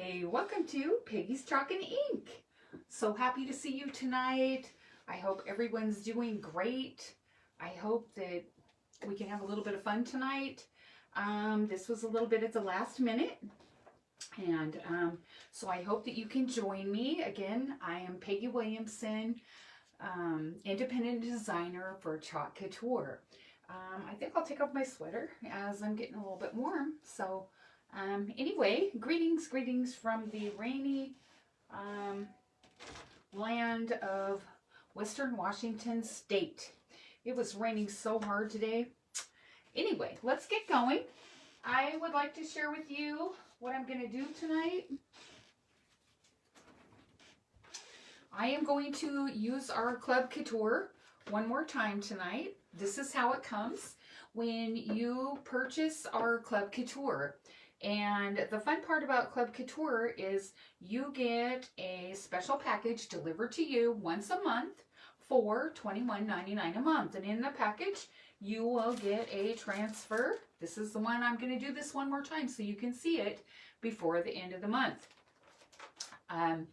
Hi, welcome to Peggy's Chalk and Ink. So happy to see you tonight. I hope everyone's doing great. I hope that we can have a little bit of fun tonight. This was a little bit at the last minute. And so I hope that you can join me. Again, I am Peggy Williamson, independent designer for Chalk Couture. I think I'll take off my sweater as I'm getting a little bit warm. So anyway, greetings from the rainy land of Western Washington State. It was raining so hard today. Anyway, let's get going. I would like to share with you what I'm going to do tonight. I am going to use our Club Couture one more time tonight. This is how it comes when you purchase our Club Couture. And the fun part about Club Couture is you get a special package delivered to you once a month for $21.99 a month. And in the package, you will get a transfer. This is the one, I'm going to do this one more time so you can see it before the end of the month. And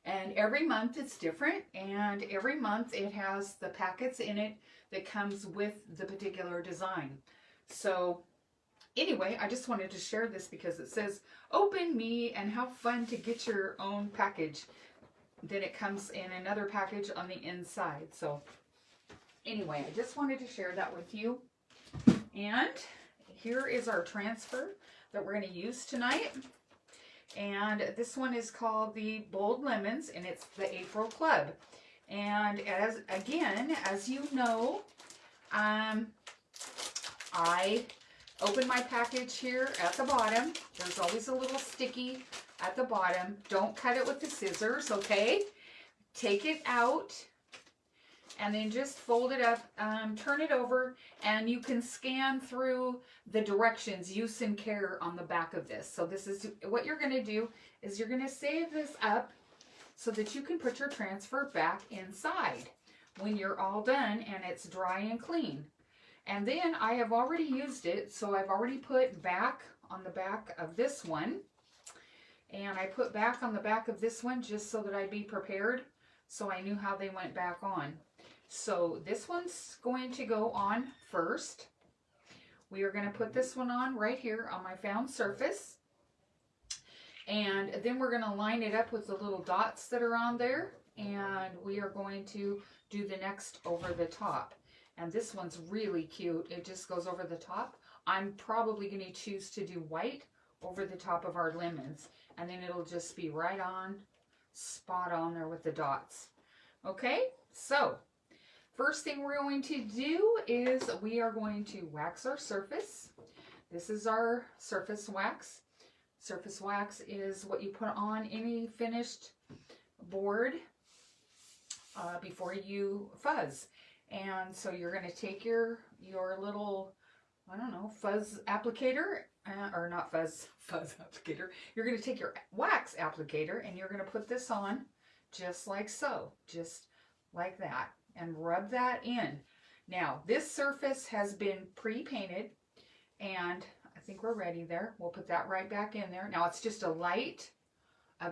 every month it's different, and every month it has the packets in it that comes with the particular design. So anyway, I just wanted to share this because it says, open me and have fun to get your own package. Then it comes in another package on the inside. So anyway, I just wanted to share that with you. And here is our transfer that we're going to use tonight. And this one is called the Bold Lemons, and it's the April Club. And as you know, I open my package here at the bottom. There's always a little sticky at the bottom. Don't cut it with the scissors, okay? Take it out and then just fold it up, turn it over, and you can scan through the directions, use and care on the back of this. So this is what you're going to do, is you're going to save this up so that you can put your transfer back inside when you're all done and it's dry and clean. And then I have already used it, so I've already put back on the back of this one. And I put back on the back of this one just so that I'd be prepared, so I knew how they went back on. So this one's going to go on first. We are going to put this one on right here on my found surface. And then we're going to line it up with the little dots that are on there. And we are going to do the next over the top. And this one's really cute. It just goes over the top. I'm probably going to choose to do white over the top of our lemons. And then it'll just be right on, spot on there with the dots. Okay, so first thing we're going to do is we are going to wax our surface. This is our surface wax. Surface wax is what you put on any finished board before you fuzz. And so you're going to take your little, I don't know, fuzz applicator, or not fuzz applicator. You're going to take your wax applicator and you're going to put this on just like so, just like that, and rub that in. Now, this surface has been pre-painted, and I think we're ready there. We'll put that right back in there. Now, it's just a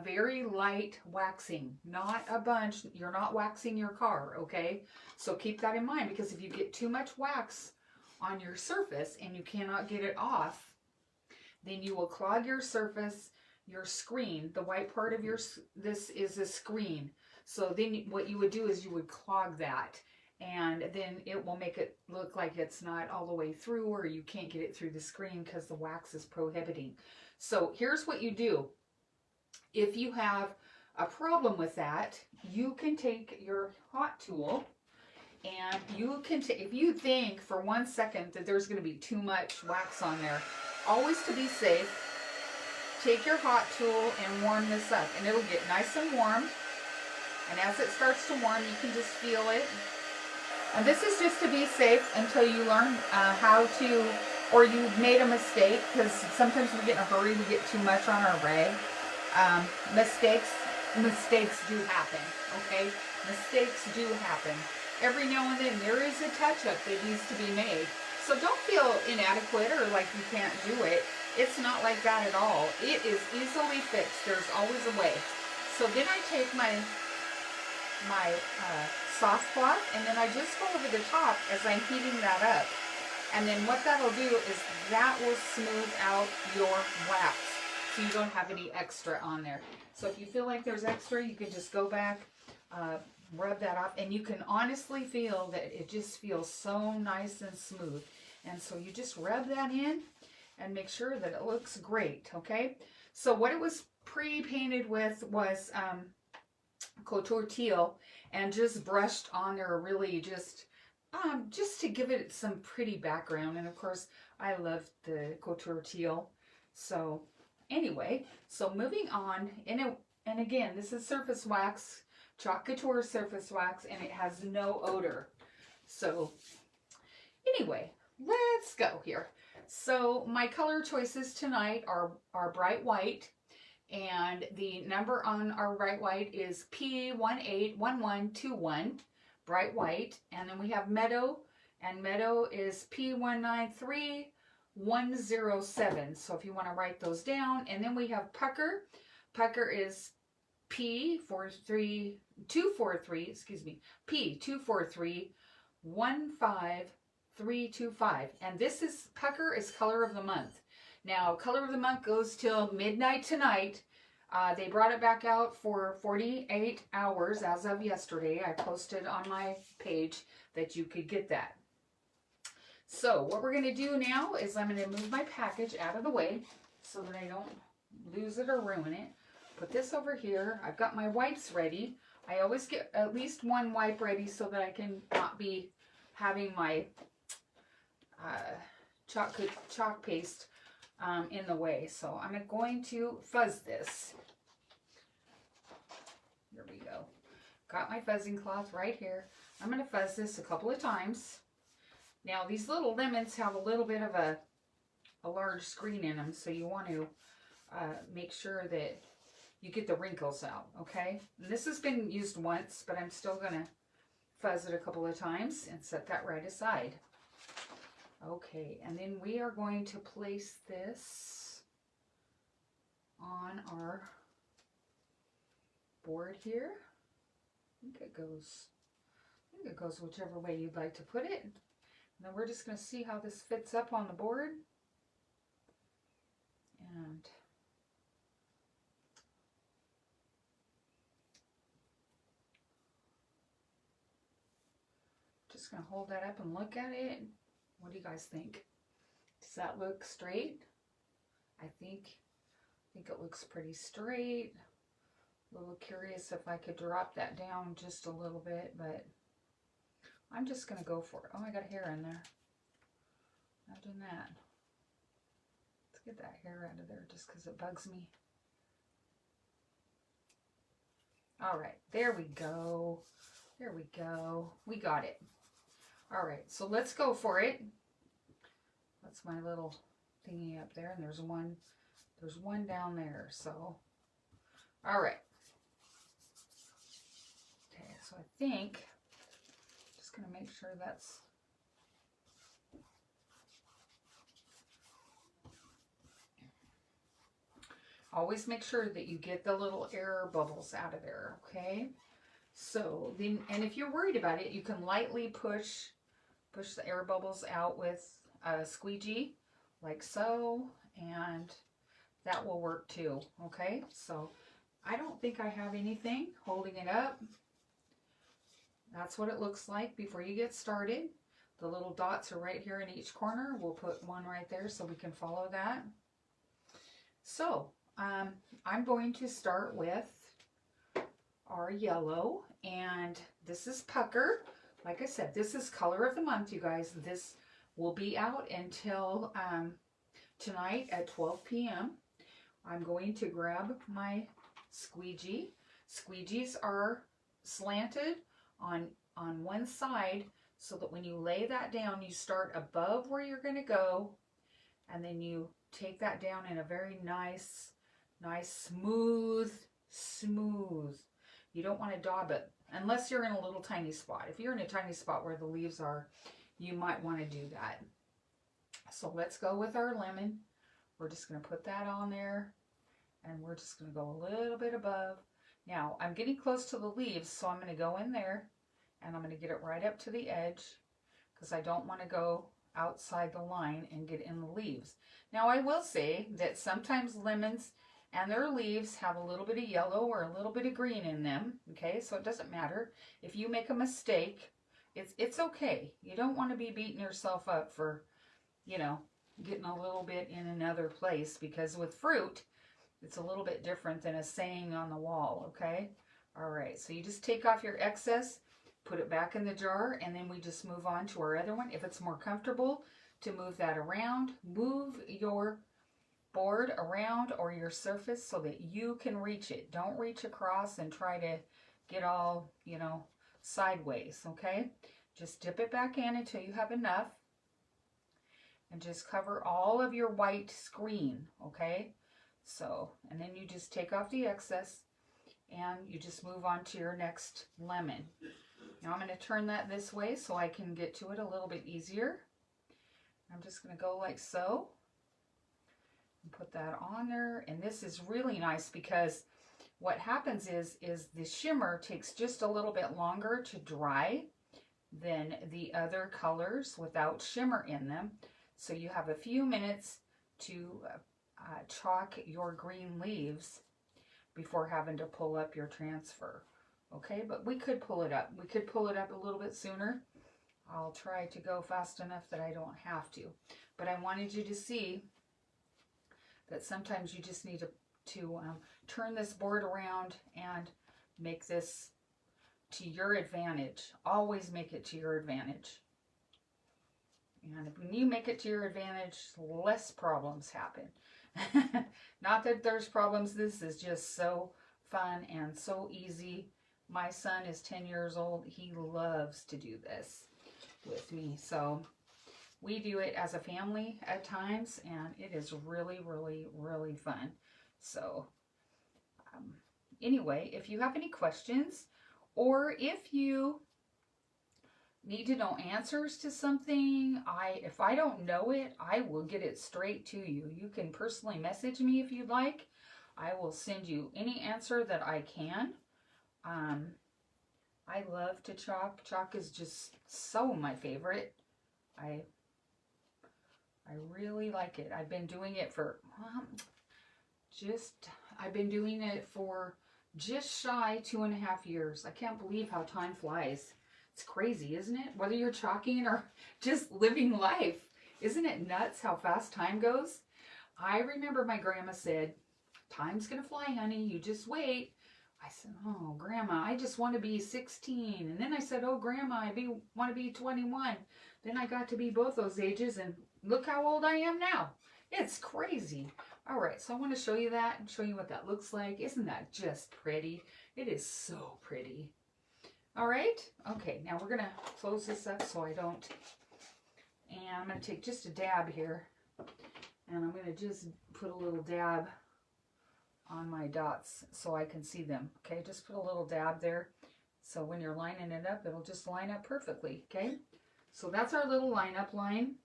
very light waxing, not a bunch. You're not waxing your car, okay? So keep that in mind, because if you get too much wax on your surface and you cannot get it off, then you will clog your surface, your screen. The white part of this is a screen. So then what you would do is you would clog that, and then it will make it look like it's not all the way through, or you can't get it through the screen because the wax is prohibiting. So here's what you do. If you have a problem with that, you can take your hot tool, and you can if you think for 1 second that there's going to be too much wax on there, always to be safe, take your hot tool and warm this up, and it'll get nice and warm. And as it starts to warm, you can just feel it. And this is just to be safe until you learn how to, or you've made a mistake, because sometimes we get in a hurry, we get too much on our rag. Mistakes do happen, okay? Mistakes do happen. Every now and then there is a touch-up that needs to be made. So don't feel inadequate or like you can't do it. It's not like that at all. It is easily fixed. There's always a way. So then I take my soft cloth, and then I just go over the top as I'm heating that up. And then what that'll do is that will smooth out your wax, so you don't have any extra on there. So if you feel like there's extra, you can just go back, rub that off, and you can honestly feel that it just feels so nice and smooth. And so you just rub that in and make sure that it looks great, okay? So what it was pre-painted with was Couture Teal, and just brushed on there really just to give it some pretty background. And of course, I love the Couture Teal. So anyway, so moving on, and again, this is surface wax, Chalk Couture surface wax, and it has no odor. So anyway, let's go here. So my color choices tonight are bright white, and the number on our bright white is P181121, bright white. And then we have meadow, and meadow is P193107. So if you want to write those down. And then we have pucker. Pucker is P243, and this is pucker is color of the month. Now, color of the month goes till midnight tonight. They brought it back out for 48 hours as of yesterday. I posted on my page that you could get that. So what we're going to do now is I'm going to move my package out of the way so that I don't lose it or ruin it. Put this over here. I've got my wipes ready. I always get at least one wipe ready so that I can not be having my chalk paste in the way. So I'm going to fuzz this. Here we go. Got my fuzzing cloth right here. I'm going to fuzz this a couple of times. Now these little lemons have a little bit of a large screen in them, so you want to make sure that you get the wrinkles out, okay? And this has been used once, but I'm still going to fuzz it a couple of times and set that right aside. Okay, and then we are going to place this on our board here. I think it goes whichever way you'd like to put it. And then we're just going to see how this fits up on the board. And just going to hold that up and look at it. What do you guys think? Does that look straight? I think it looks pretty straight. A little curious if I could drop that down just a little bit, but I'm just going to go for it. Oh, I got hair in there. Imagine that. Let's get that hair out of there just because it bugs me. All right, there we go. There we go. We got it. All right, so let's go for it. That's my little thingy up there, and there's one down there. So, all right. Okay, so I think just gonna make sure that's always make sure that you get the little air bubbles out of there. Okay. So then, and if you're worried about it, you can lightly push the air bubbles out with a squeegee, like so, and that will work too. Okay, so I don't think I have anything holding it up. That's what it looks like before you get started. The little dots are right here in each corner. We'll put one right there so we can follow that. So I'm going to start with our yellow, and this is pucker. Like I said, this is color of the month, you guys. This will be out until tonight at 12 p.m. I'm going to grab my squeegee. Squeegees are slanted on one side so that when you lay that down, you start above where you're going to go, and then you take that down in a very nice, smooth. You don't want to daub it unless you're in a little tiny spot. If you're in a tiny spot where the leaves are, you might want to do that. So let's go with our lemon We're just going to put that on there, and we're just going to go a little bit above. Now, I'm getting close to the leaves, so I'm going to go in there, and I'm going to get it right up to the edge, because I don't want to go outside the line and get in the leaves. Now, I will say that sometimes lemons and their leaves have a little bit of yellow or a little bit of green in them, okay? So it doesn't matter. If you make a mistake, it's okay. You don't want to be beating yourself up for, you know, getting a little bit in another place, because with fruit, it's a little bit different than a saying on the wall, okay? All right, so you just take off your excess, put it back in the jar, and then we just move on to our other one. If it's more comfortable to move that around, move your board around or your surface so that you can reach it. Don't reach across and try to get all, you know, sideways, okay? Just dip it back in until you have enough, and just cover all of your white screen, okay? So, and then you just take off the excess, and you just move on to your next lemon. Now I'm going to turn that this way so I can get to it a little bit easier. I'm just going to go like so, and put that on there. And this is really nice, because what happens is the shimmer takes just a little bit longer to dry than the other colors without shimmer in them. So you have a few minutes to chalk your green leaves before having to pull up your transfer. Okay, but we could pull it up. We could pull it up a little bit sooner. I'll try to go fast enough that I don't have to. But I wanted you to see that sometimes you just need to turn this board around and make this to your advantage. Always make it to your advantage. And when you make it to your advantage, less problems happen. Not that there's problems. This is just so fun and so easy. My son is 10 years old. He loves to do this with me. So we do it as a family at times, and it is really, really, really fun. So anyway, if you have any questions, or if you need to know answers to something, if I don't know it, I will get it straight to you. You can personally message me if you'd like. I will send you any answer that I can. I love to chalk. Chalk is just so my favorite. I really like it. I've been doing it for just shy 2.5 years. I can't believe how time flies. It's crazy, isn't it? Whether you're chalking or just living life. Isn't it nuts how fast time goes? I remember my grandma said, "Time's gonna fly, honey. You just wait." I said, "Oh, Grandma, I just want to be 16. And then I said, "Oh, Grandma, I want to be 21. Then I got to be both those ages, and look how old I am now. It's crazy. All right, so I want to show you that and show you what that looks like. Isn't that just pretty? It is so pretty. All right, okay, now we're going to close this up so I don't, and I'm going to take just a dab here, and I'm going to just put a little dab on my dots so I can see them, okay? Just put a little dab there, so when you're lining it up, it'll just line up perfectly, okay? So that's our little lineup line.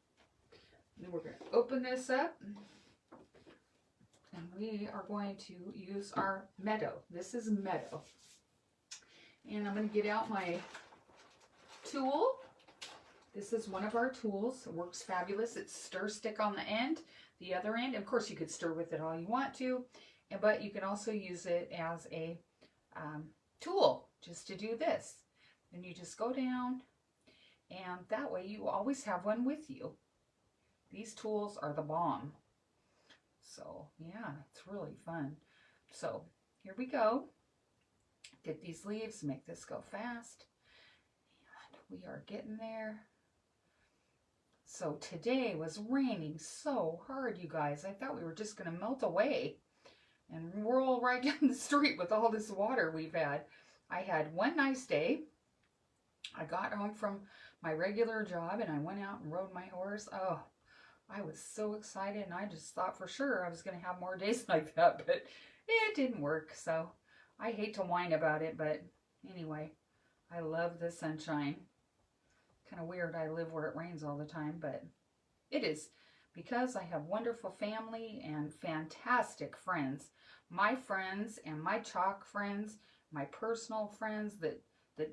Then we're going to open this up, and we are going to use our Meadow. This is Meadow. And I'm going to get out my tool. This is one of our tools. It works fabulous. It's stir stick on the end, the other end. Of course, you could stir with it all you want to, but you can also use it as a tool just to do this. And you just go down, and that way you always have one with you. These tools are the bomb. So yeah, it's really fun. So here we go. Get these leaves, make this go fast. And we are getting there. So today was raining so hard, you guys. I thought we were just going to melt away and roll right down the street with all this water we've had. I had one nice day. I got home from my regular job and I went out and rode my horse. Oh, I was so excited, and I just thought for sure I was going to have more days like that, but it didn't work. So I hate to whine about it, but anyway, I love the sunshine. Kind of weird I live where it rains all the time, but it is because I have wonderful family and fantastic friends. My friends and my chalk friends, my personal friends that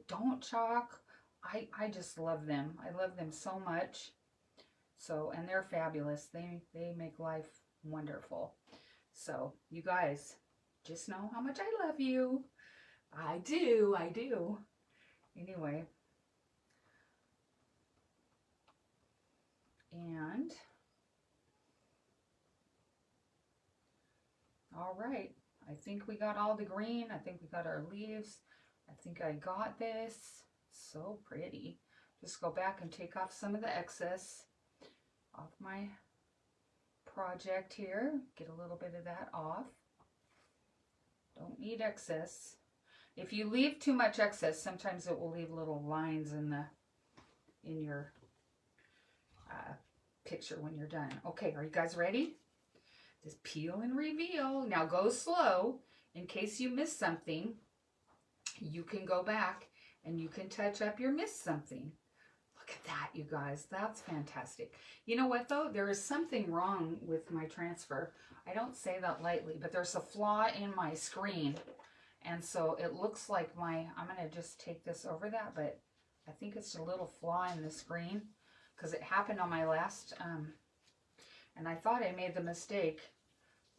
don't chalk, I just love them. I love them so much. So, and they're fabulous. They make life wonderful. So, you guys, just know how much I love you. I do, I do. Anyway. And, all right. I think we got all the green. I think we got our leaves. I think I got this. So pretty. Just go back and take off some of the excess off my project here. Get a little bit of that off. Don't need excess. If you leave too much excess, sometimes it will leave little lines in your picture when you're done. Okay, are you guys ready? Just peel and reveal. Now go slow. In case you miss something, you can go back and you can touch up your missed something. Look at that, you guys. That's fantastic. You know what, though? There is something wrong with my transfer. I don't say that lightly, but there's a flaw in my screen. And so it looks like I'm going to just take this over that, but I think it's a little flaw in the screen because it happened on my last, and I thought I made the mistake,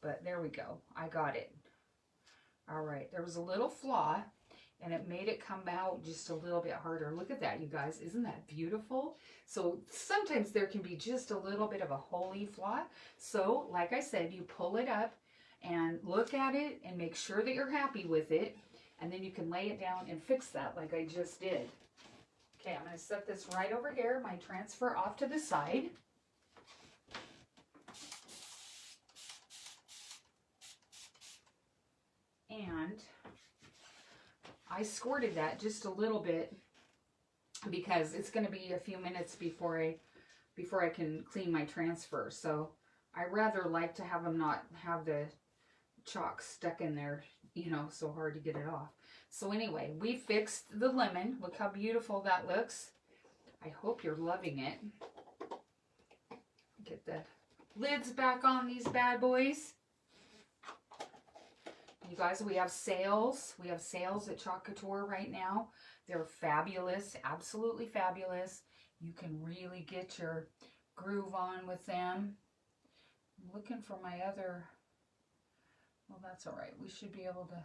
but there we go. I got it. All right. There was a little flaw, and it made it come out just a little bit harder. Look at that, you guys. Isn't that beautiful? So sometimes there can be just a little bit of a holy flaw. So like I said, you pull it up and look at it and make sure that you're happy with it. And then you can lay it down and fix that like I just did. Okay, I'm going to set this right over here, my transfer off to the side. And I squirted that just a little bit because it's going to be a few minutes before I can clean my transfer. So I rather like to have them not have the chalk stuck in there, you know, so hard to get it off. So anyway, we fixed the lemon. Look how beautiful that looks. I hope you're loving it. Get the lids back on these bad boys. You guys, we have sales. We have sales at Chalk Couture right now. They're fabulous, absolutely fabulous. You can really get your groove on with them. I'm looking for my other, well, that's all right. We should be able to,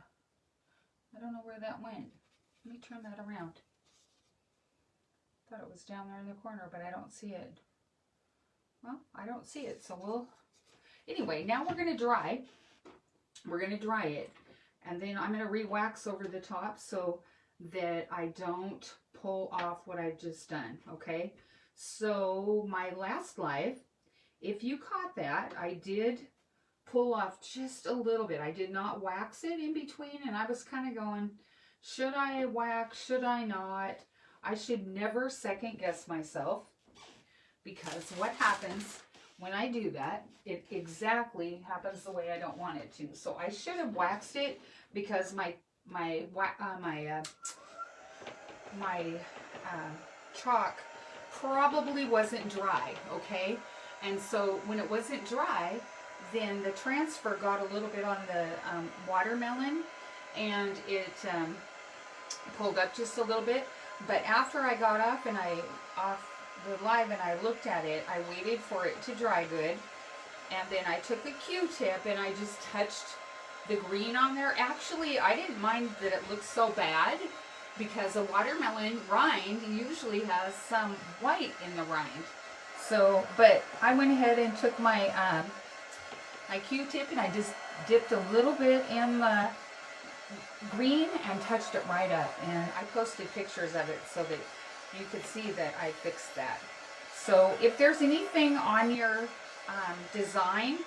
I don't know where that went. Let me turn that around. Thought it was down there in the corner, but I don't see it. Well, I don't see it, so we'll, anyway, now we're going to dry. We're going to dry it, and then I'm going to re-wax over the top so that I don't pull off what I've just done, okay? So my last live, if you caught that, I did pull off just a little bit. I did not wax it in between, and I was kind of going, should I wax, should I not? I should never second guess myself, because what happens when I do that, it exactly happens the way I don't want it to. So I should have waxed it because my chalk probably wasn't dry, okay? And so when it wasn't dry, then the transfer got a little bit on the watermelon, and it pulled up just a little bit. But after I got off the live and I looked at it, I waited for it to dry good, and then I took a Q-tip and I just touched the green on there. Actually, I didn't mind that it looked so bad, because a watermelon rind usually has some white in the rind. So, but I went ahead and took my my Q-tip and I just dipped a little bit in the green and touched it right up. And I posted pictures of it so that you could see that I fixed that. So if there's anything on your design,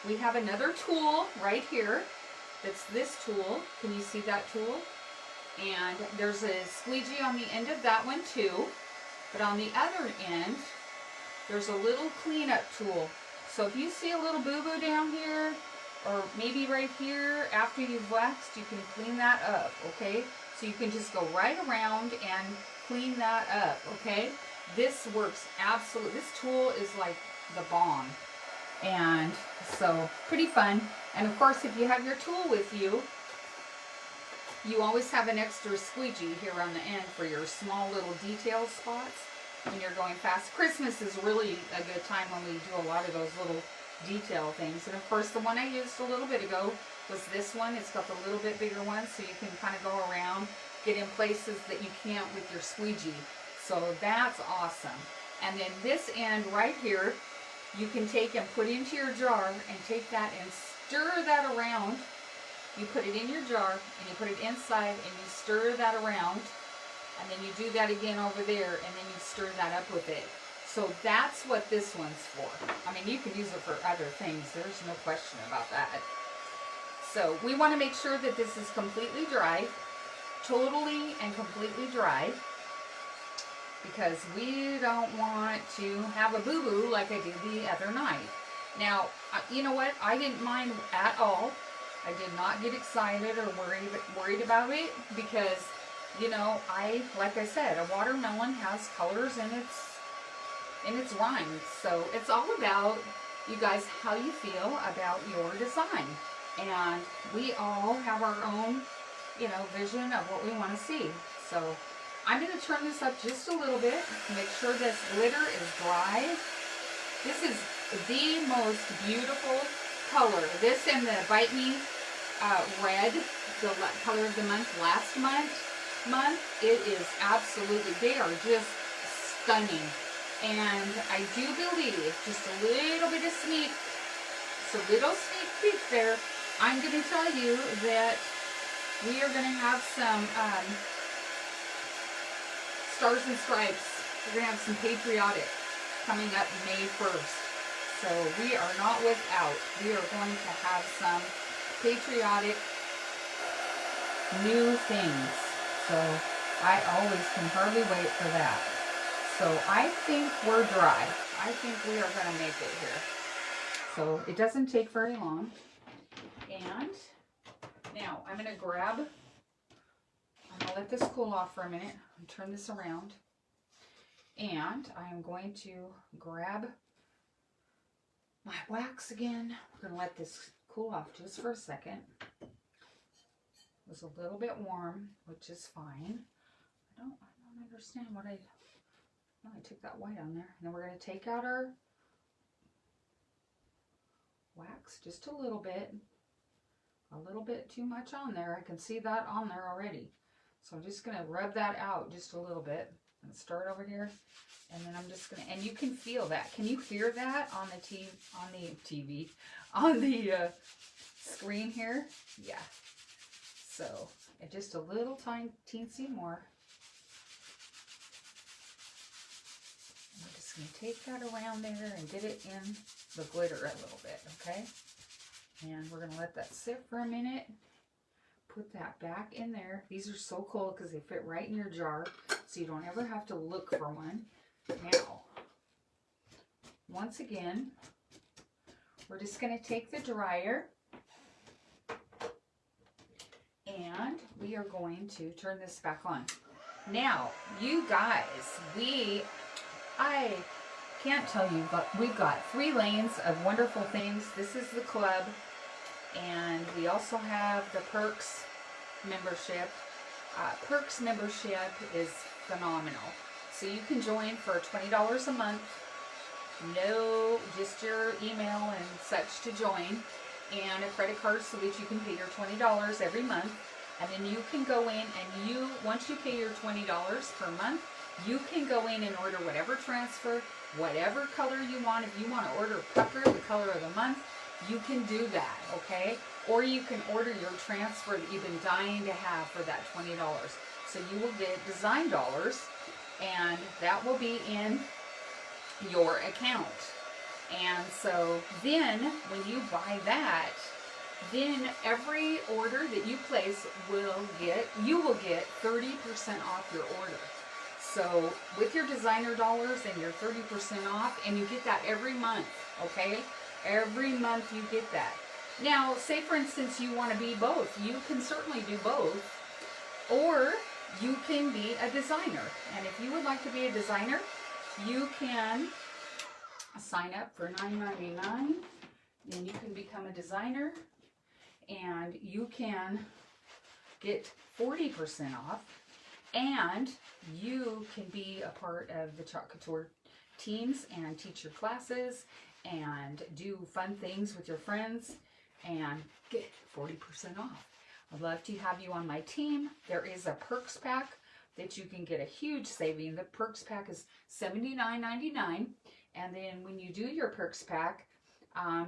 we have another tool right here. That's this tool. Can you see that tool? And there's a squeegee on the end of that one too. But on the other end, there's a little cleanup tool. So if you see a little boo-boo down here, or maybe right here, after you've waxed, you can clean that up, okay? So you can just go right around and clean that up, okay? This works absolutely. This tool is like the bomb. And so pretty fun. And of course, if you have your tool with you, you always have an extra squeegee here on the end for your small little detail spots when you're going fast. Christmas is really a good time when we do a lot of those little detail things. And of course, the one I used a little bit ago was this one. It's got the little bit bigger one, so you can kind of go around, get in places that you can't with your squeegee. So that's awesome. And then this end right here, you can take and put into your jar and take that and stir that around. You put it in your jar and you put it inside and you stir that around, and then you do that again over there, and then you stir that up with it. So that's what this one's for. I mean, you can use it for other things. There's no question about that. So we want to make sure that this is completely dry, totally and completely dry, because we don't want to have a boo-boo like I did the other night. Now, you know what? I didn't mind at all. I did not get excited or worried about it, because, you know, like I said, a watermelon has colors in its rind. So it's all about, you guys, how you feel about your design. And we all have our own, you know, vision of what we want to see. So I'm going to turn this up just a little bit, make sure this glitter is dry. This is the most beautiful color. This and the Bite Me red, the color of the month last month, it is absolutely, they are just stunning. And I do believe, just a little bit of sneak peek there, I'm going to tell you that we are going to have some Stars and Stripes. We're going to have some Patriotic coming up May 1st. So we are not without. We are going to have some patriotic new things. So I always can hardly wait for that. So I think we're dry. I think we are going to make it here. So it doesn't take very long. And now I'm going to let this cool off for a minute and turn this around. And I am going to grab my wax again. We're going to let this cool off just for a second. It was a little bit warm, which is fine. I don't understand what I took that white on there. And then we're going to take out our wax just a little bit too much on there. I can see that on there already. So I'm just going to rub that out just a little bit and start over here. And then I'm just going to, and you can feel that. Can you hear that on the screen here? Yeah. So just a little teensy more. I'm just going to take that around there and get it in the glitter a little bit, okay? And we're going to let that sit for a minute. Put that back in there. These are so cool because they fit right in your jar, so you don't ever have to look for one. Now, once again, we're just going to take the dryer and we are going to turn this back on. Now, you guys, I can't tell you, but we've got 3 lanes of wonderful things. This is the club, and we also have the Perks membership. Perks membership is phenomenal. So you can join for $20 a month. No, just your email and such to join, and a credit card so that you can pay your $20 every month. And then you can go in and once you pay your $20 per month, you can go in and order whatever transfer, whatever color you want. If you want to order Pucker, the color of the month, you can do that, okay? Or you can order your transfer that you've been dying to have for that $20. So you will get design dollars, and that will be in your account. And so then when you buy that, then every order that you place you will get 30% off your order. So with your designer dollars and your 30% off, and you get that every month, okay? Every month you get that. Now, say for instance you want to be both. You can certainly do both. Or you can be a designer. And if you would like to be a designer, you can sign up for $9.99, and you can become a designer, and you can get 40% off, and you can be a part of the Club Couture teams and teach your classes and do fun things with your friends and get 40% off. I'd love to have you on my team. There is a perks pack that you can get a huge saving. The perks pack is $79.99, and then when you do your perks pack,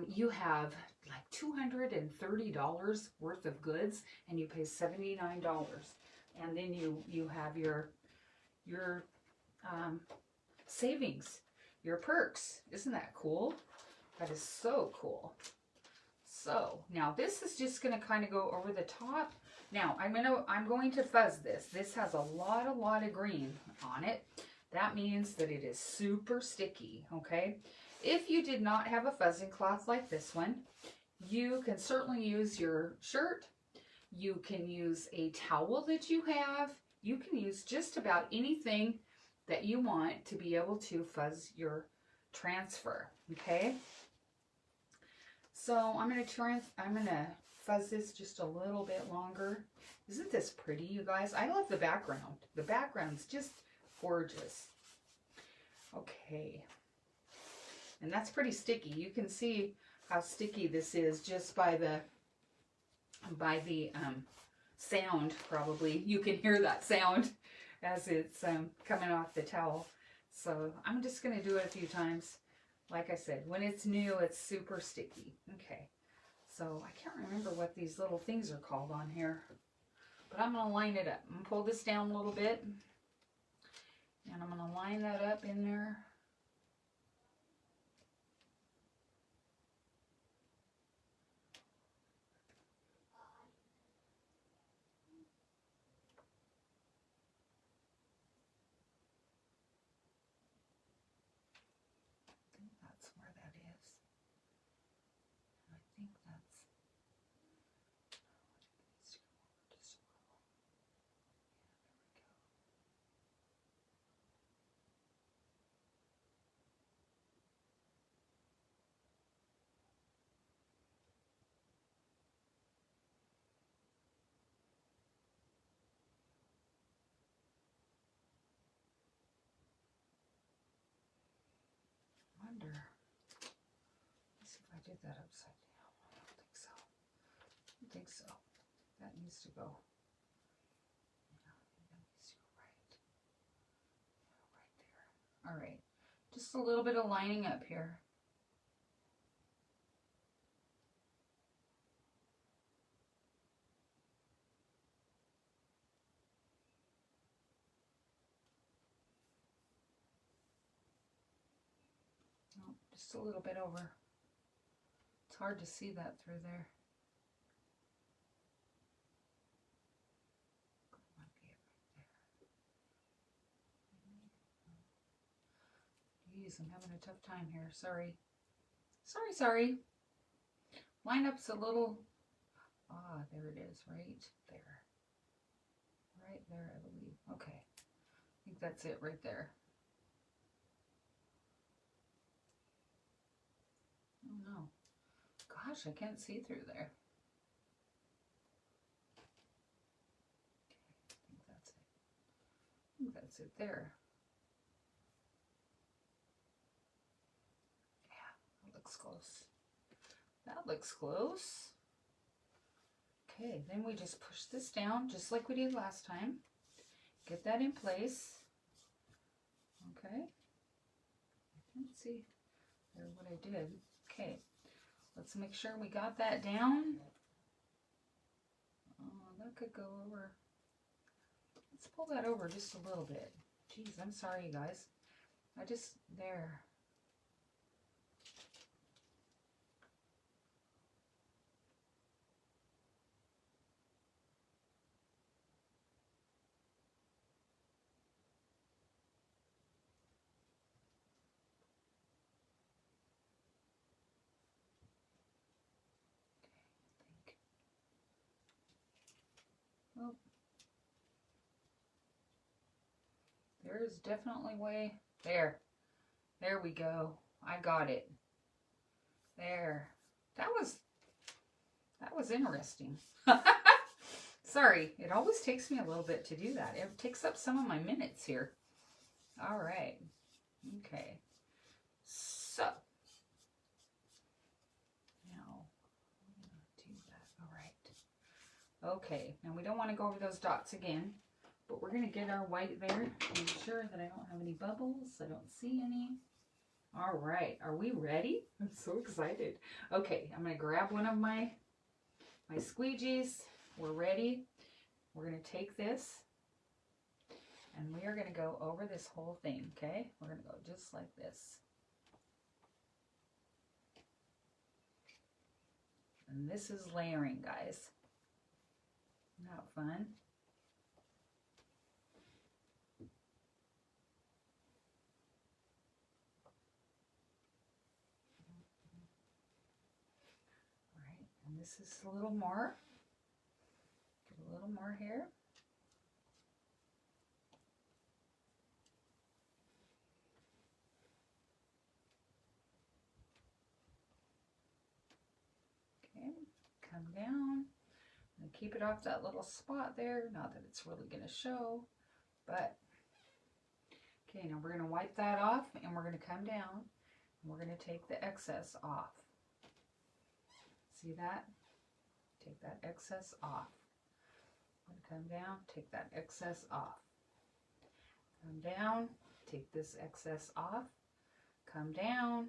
you have like $230 worth of goods, and you pay $79, and then you have your savings, your perks. Isn't that cool? That is so cool. So now this is just going to kind of go over the top. Now I'm going to fuzz this. This has a lot of green on it. That means that it is super sticky, okay? If you did not have a fuzzing cloth like this one, you can certainly use your shirt. You can use a towel that you have. You can use just about anything that you want to be able to fuzz your transfer, okay? So I'm gonna fuzz this just a little bit longer. Isn't this pretty, you guys? I love the background. The background's just gorgeous. Okay. And that's pretty sticky. You can see how sticky this is just by the sound, probably. You can hear that sound as it's coming off the towel. So I'm just going to do it a few times. Like I said, when it's new, it's super sticky. Okay. So I can't remember what these little things are called on here. But I'm going to line it up. I'm going to pull this down a little bit. And I'm going to line that up in there. That's where that is. And I think that's just wonder. Let's see if I did that upside down. I don't think so. I don't think so. That needs to go. Yeah, that needs to go right there. All right. Just a little bit of lining up here. Oh, just a little bit over. It's hard to see that through there. Might be it right there. Geez, I'm having a tough time here. Sorry. Sorry. Line up's a little... Ah, there it is. Right there. Right there, I believe. Okay. I think that's it right there. Oh no. Gosh, I can't see through there. Okay, I think that's it there. Yeah, that looks close. That looks close. Okay, then we just push this down just like we did last time. Get that in place. Okay. Let's see there what I did. Okay. Let's make sure we got that down. Oh, that could go over. Let's pull that over just a little bit. Geez, I'm sorry, you guys. There. Oh. There is definitely way. There we go. I got it. There. That was interesting. Sorry, it always takes me a little bit to do that. It takes up some of my minutes here. All right. Okay. So, now, I'm going to do that. All right. Okay. Now, we don't want to go over those dots again, but we're going to get our white there. Make sure that I don't have any bubbles. I don't see any. All right. Are we ready? I'm so excited. Okay. I'm going to grab one of my squeegees. We're ready. We're going to take this and we are going to go over this whole thing, okay? We're going to go just like this. And this is layering, guys. Isn't that fun? All right, and this is a little more. Get a little more here. Okay, come down and keep it off that little spot there. Not that it's really going to show, but okay, now we're going to wipe that off and we're going to come down and we're going to take the excess off. See that? Take that excess off. I'm going to come down, take that excess off. Come down, take this excess off. Come down,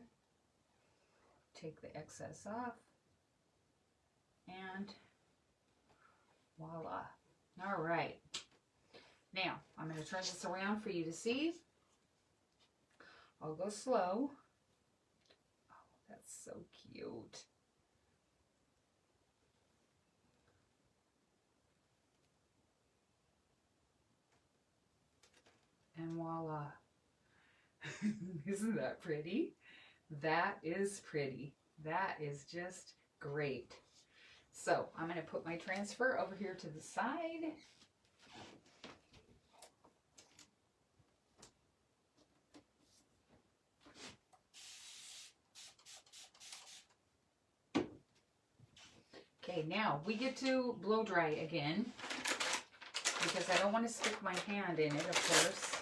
take the excess off. And voila. All right. Now, I'm going to turn this around for you to see. I'll go slow. Oh, that's so cute. And voila. Isn't that pretty? That is pretty. That is just great. So I'm going to put my transfer over here to the side. Okay, now we get to blow dry again because I don't want to stick my hand in it, of course.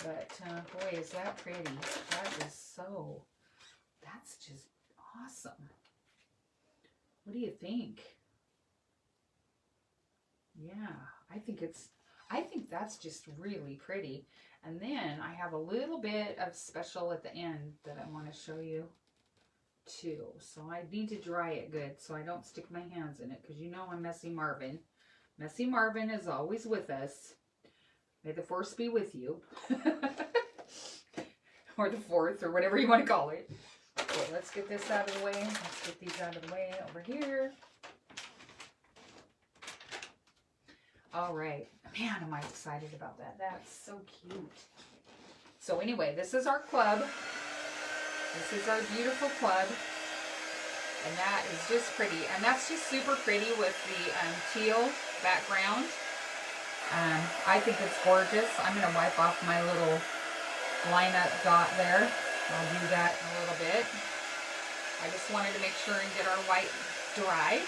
But boy, is that pretty. That is so, that's just awesome. What do you think? Yeah, I think that's just really pretty. And then I have a little bit of special at the end that I want to show you too. So I need to dry it good so I don't stick my hands in it because you know I'm Messy Marvin. Messy Marvin is always with us. May the force be with you. Or the fourth, or whatever you want to call it. Okay, let's get this out of the way. Let's get these out of the way over here. All right. Man, am I excited about that. That's so cute. So anyway, this is our club. This is our beautiful club. And that is just pretty. And that's just super pretty with the teal background. I think it's gorgeous. I'm going to wipe off my little line-up dot there. I'll do that in a little bit. I just wanted to make sure and get our white dry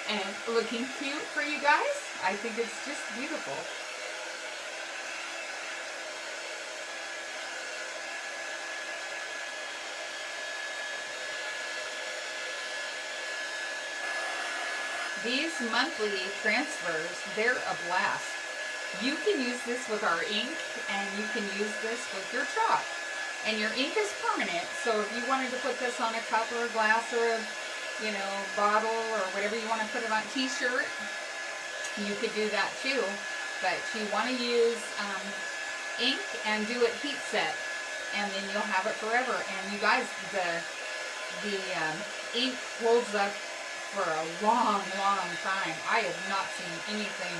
and looking cute for you guys. I think it's just beautiful. These monthly transfers, they're a blast. You can use this with our ink, and you can use this with your chalk. And your ink is permanent, so if you wanted to put this on a cup or a glass or a, bottle or whatever you want to put it on, t-shirt, you could do that too. But you want to use ink and do it heat set, and then you'll have it forever. And you guys, the ink holds up for a long, long time. I have not seen anything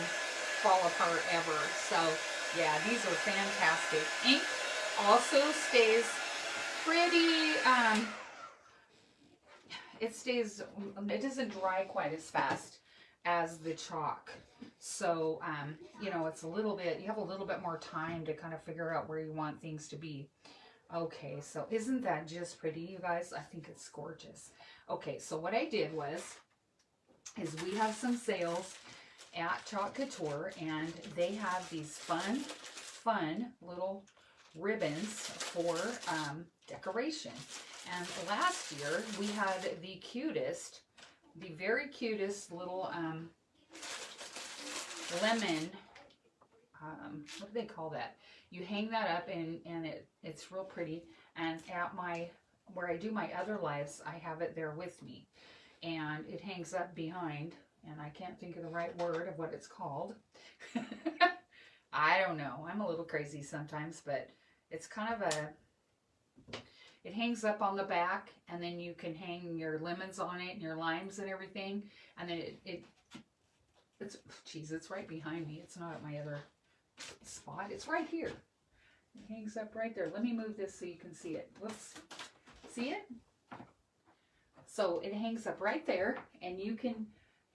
fall apart ever. So yeah, these are fantastic. Ink also stays pretty, it doesn't dry quite as fast as the chalk. So, it's a little bit, you have a little bit more time to kind of figure out where you want things to be. Okay, so isn't that just pretty, you guys? I think it's gorgeous. Okay, so what I did is we have some sales at Club Couture, and they have these fun little ribbons for decoration. And last year we had the very cutest little lemon, what do they call that? You hang that up and it's real pretty. And at where I do my other lives, I have it there with me. And it hangs up behind, and I can't think of the right word of what it's called. I don't know. I'm a little crazy sometimes, but it's kind of it hangs up on the back, and then you can hang your lemons on it and your limes and everything. And then it's right behind me. It's not at my other spot. It's right here. It hangs up right there. Let me move this so you can see it. Whoops. See it? So it hangs up right there, and you can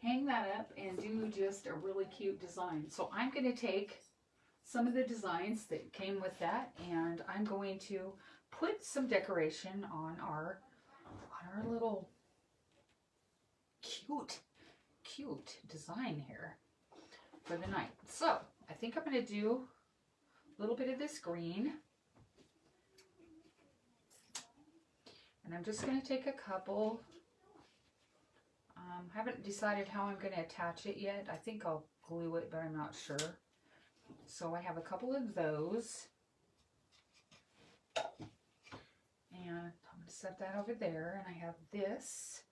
hang that up and do just a really cute design. So I'm going to take some of the designs that came with that, and I'm going to put some decoration on our little cute design here for the night. So I think I'm going to do a little bit of this green. And I'm just going to take a couple. Haven't decided how I'm going to attach it yet. I think I'll glue it, but I'm not sure. So I have a couple of those. And I'm going to set that over there. And I have this.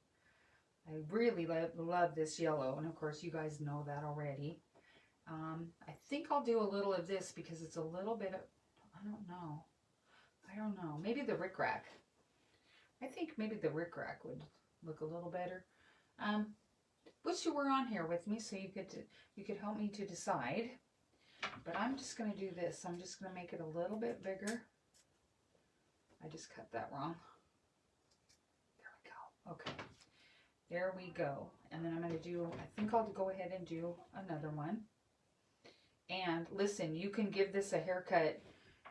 I really love this yellow. And of course, you guys know that already. I think I'll do a little of this because it's a little bit of, I don't know. Maybe the rickrack. I think maybe the rickrack would look a little better. Wish you were on here with me so you could help me to decide. But I'm just going to do this. I'm just going to make it a little bit bigger. I just cut that wrong. There we go. Okay. There we go. And then I'm going to do, I think I'll go ahead and do another one. And listen, you can give this a haircut.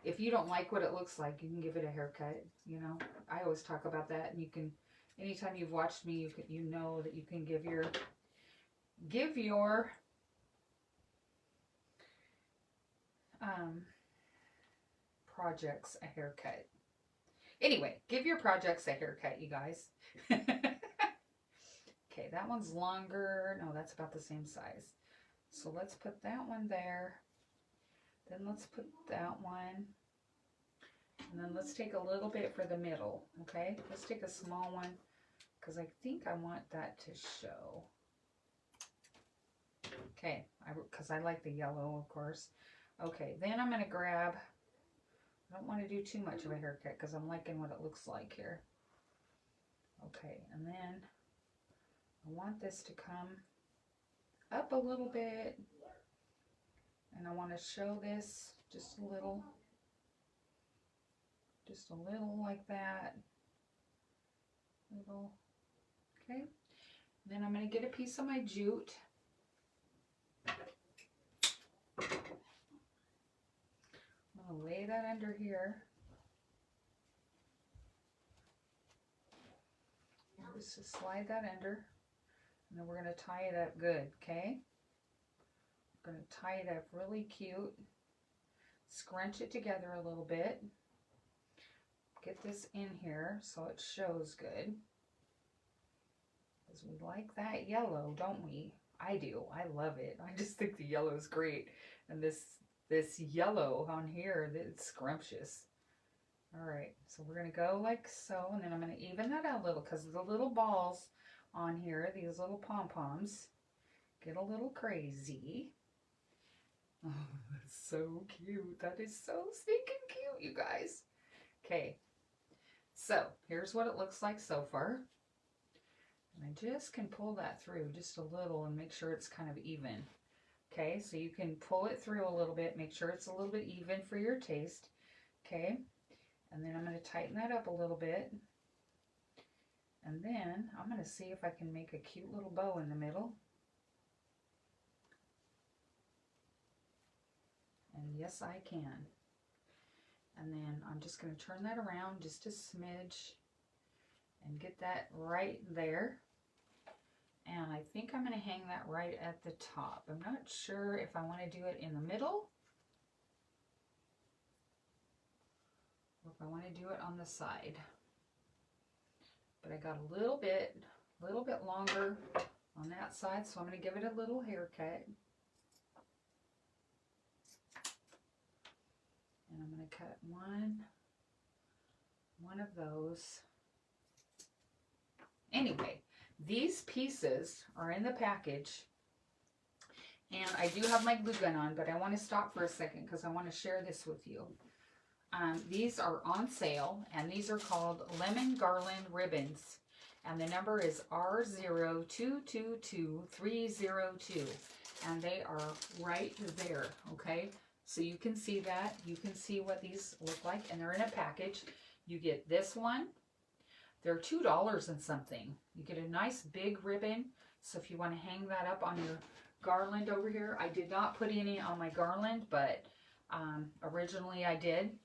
If you don't like what it looks like, you can give it a haircut. You know, I always talk about that. And you can, anytime you've watched me, you know that you can give your projects a haircut. Anyway, give your projects a haircut, you guys. Okay, that one's longer. No, that's about the same size. So let's put that one there. Then let's put that one. And then let's take a little bit for the middle, okay? Let's take a small one because I think I want that to show. Okay, because I like the yellow, of course. Okay, then I'm going to grab, I don't want to do too much of a haircut because I'm liking what it looks like here. Okay, and then I want this to come up a little bit. And I want to show this just a little like that. Little, okay. Then I'm going to get a piece of my jute. I'm going to lay that under here. Just slide that under. And then we're going to tie it up good, okay? I'm going to tie it up really cute. Scrunch it together a little bit. Get this in here so it shows good. Because we like that yellow, don't we? I do. I love it. I just think the yellow is great. And this yellow on here, it's scrumptious. All right, so we're going to go like so, and then I'm going to even that out a little because the little balls on here, these little pom-poms, get a little crazy. Oh, that's so cute. That is so stinking cute, you guys. Okay, so here's what it looks like so far. And I just can pull that through just a little and make sure it's kind of even. Okay, so you can pull it through a little bit, make sure it's a little bit even for your taste. Okay, and then I'm going to tighten that up a little bit. And then I'm going to see if I can make a cute little bow in the middle. And yes, I can. And then I'm just going to turn that around just a smidge and get that right there. And I think I'm going to hang that right at the top. I'm not sure if I want to do it in the middle or if I want to do it on the side. But I got a little bit longer on that side, so I'm going to give it a little haircut. And I'm going to cut one of those. Anyway, these pieces are in the package, and I do have my glue gun on, but I want to stop for a second because I want to share this with you. These are on sale, and these are called Lemon Garland Ribbons, and the number is R0222302, and they are right there, okay? So you can see that. You can see what these look like, and they're in a package. You get this one. They're $2 and something. You get a nice big ribbon. So if you want to hang that up on your garland over here. I did not put any on my garland, but originally I did,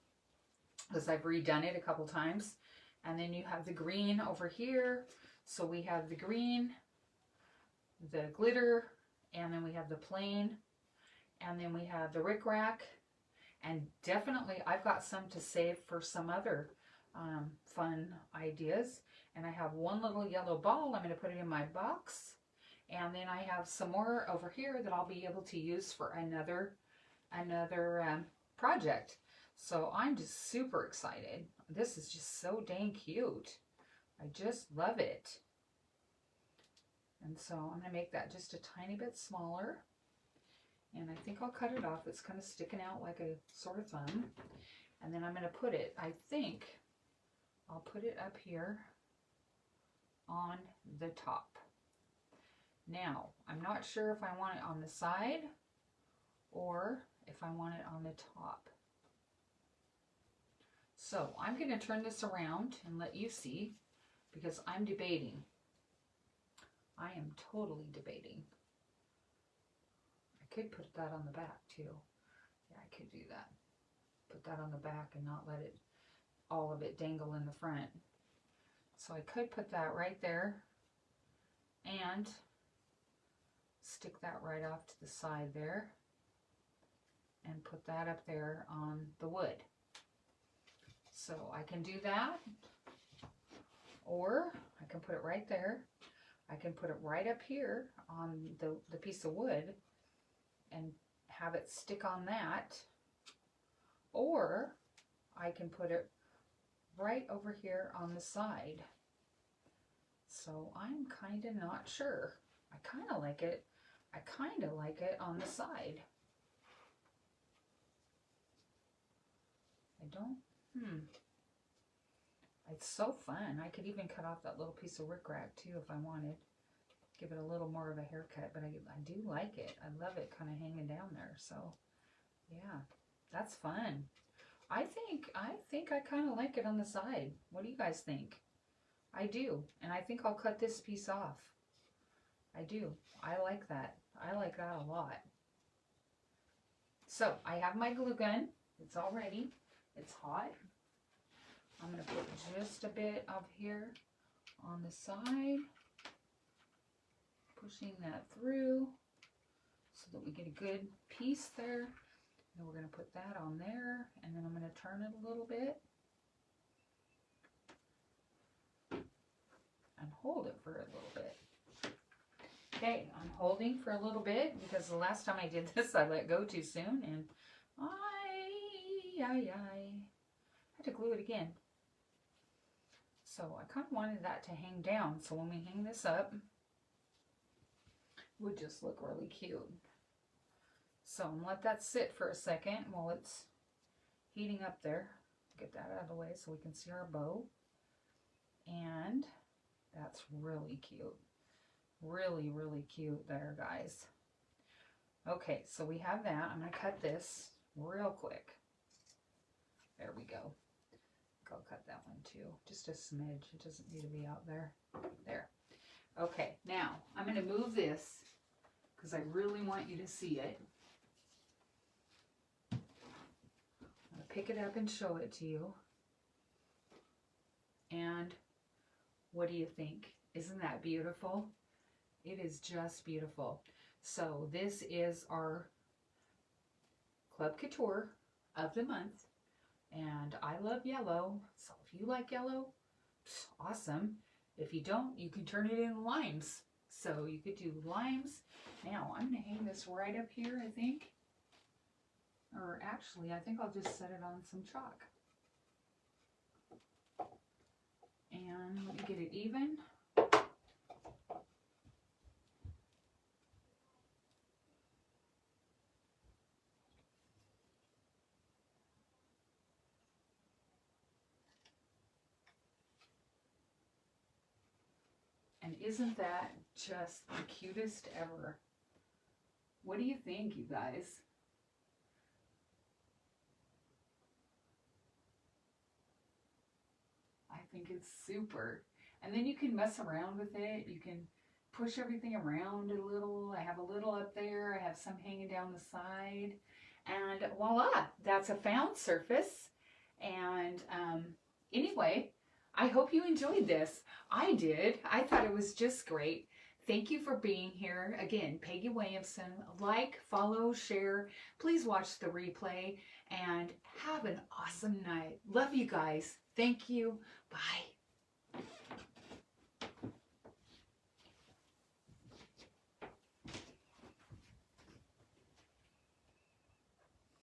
because I've redone it a couple times. And then you have the green over here. So we have the green, the glitter, and then we have the plain, and then we have the rickrack. And definitely I've got some to save for some other fun ideas. And I have one little yellow ball. I'm going to put it in my box. And then I have some more over here that I'll be able to use for another project. So I'm just super excited. This is just so dang cute. I just love it. And so I'm going to make that just a tiny bit smaller. And I think I'll cut it off. It's kind of sticking out like a sort of thumb. And then I'm going to put it, I think I'll put it up here on the top. Now, I'm not sure if I want it on the side or if I want it on the top. So I'm going to turn this around and let you see, because I'm debating. I am totally debating. I could put that on the back too. Yeah, I could do that. Put that on the back and not let it, all of it dangle in the front. So I could put that right there and stick that right off to the side there and put that up there on the wood. So I can do that, or I can put it right there. I can put it right up here on the piece of wood and have it stick on that, or I can put it right over here on the side. So I'm kind of not sure. I kind of like it. I kind of like it on the side. I don't, It's so fun. I could even cut off that little piece of rickrack too if I wanted. Give it a little more of a haircut, but I do like it. I love it kind of hanging down there. So yeah, that's fun. I think I kind of like it on the side. What do you guys think? I do. And I think I'll cut this piece off. I do. I like that. I like that a lot. So I have my glue gun. It's all ready. It's hot. I'm going to put just a bit of here on the side. Pushing that through so that we get a good piece there. And we're going to put that on there, and then I'm going to turn it a little bit and hold it for a little bit. Okay, I'm holding for a little bit because the last time I did this I let go too soon, and I had to glue it again. So I kind of wanted that to hang down, so when we hang this up, it would just look really cute. So I'm gonna let that sit for a second while it's heating up there. Get that out of the way so we can see our bow. And that's really cute. Really, really cute there, guys. Okay, so we have that. I'm gonna cut this real quick. There we go. I'll cut that one too. Just a smidge. It doesn't need to be out there. There. Okay, now I'm going to move this because I really want you to see it. I'm going to pick it up and show it to you. And what do you think? Isn't that beautiful? It is just beautiful. So this is our Club Couture of the month. And I love yellow. So if you like yellow, awesome. If you don't, you can turn it into limes. So you could do limes. Now I'm going to hang this right up here, I think. Or actually, I think I'll just set it on some chalk. And let me get it even. And isn't that just the cutest ever? What do you think, you guys? I think it's super. And then you can mess around with it. You can push everything around a little. I have a little up there. I have some hanging down the side. And voila, that's a found surface. And anyway, I hope you enjoyed this. I did. I thought it was just great. Thank you for being here. Again, Peggy Williamson. Like, follow, share. Please watch the replay and have an awesome night. Love you guys. Thank you. Bye.